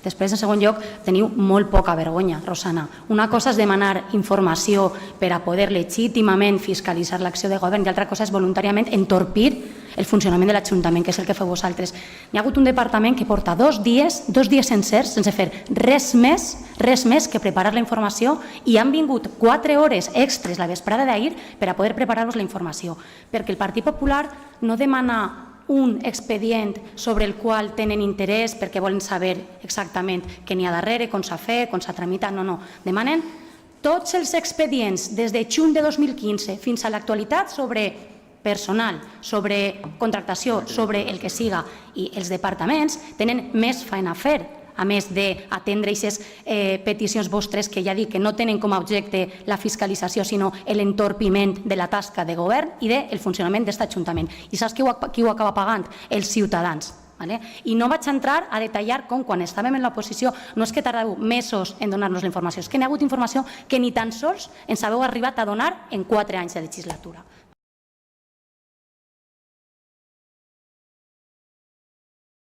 Després, en segon lloc, teniu molt poca vergonya, Rosana. Una cosa és demanar informació per a poder legítimament fiscalitzar l'acció de govern i altra cosa és voluntàriament entorpir el funcionament de l'Ajuntament, que és el que feu vosaltres. Hi ha hagut un departament que porta 2 dies sencers sense fer res més que preparar la informació i han vingut 4 hores extres la vesprada d'ahir per a poder preparar-vos la informació. Perquè el Partit Popular no demana un expedient sobre el qual tenen interès perquè volen saber exactament què n'hi ha darrere, com s'ha fet, com s'ha tramitat, no. Demanen tots els expedients des de juny de 2015 fins a l'actualitat sobre personal, sobre contractació, sobre el que siga, i els departaments tenen més feina a fer, a més d'atendre aquestes peticions vostres que ja dic que no tenen com a objecte la fiscalització, sinó l'entorpiment de la tasca de govern i del funcionament d'aquest Ajuntament. I saps qui ho acaba pagant? Els ciutadans. I no vaig entrar a detallar com quan estàvem en l'oposició no és que tardeu mesos en donar-nos la informació, és que n'hi ha hagut informació que ni tan sols ens haveu arribat a donar en 4 anys de legislatura.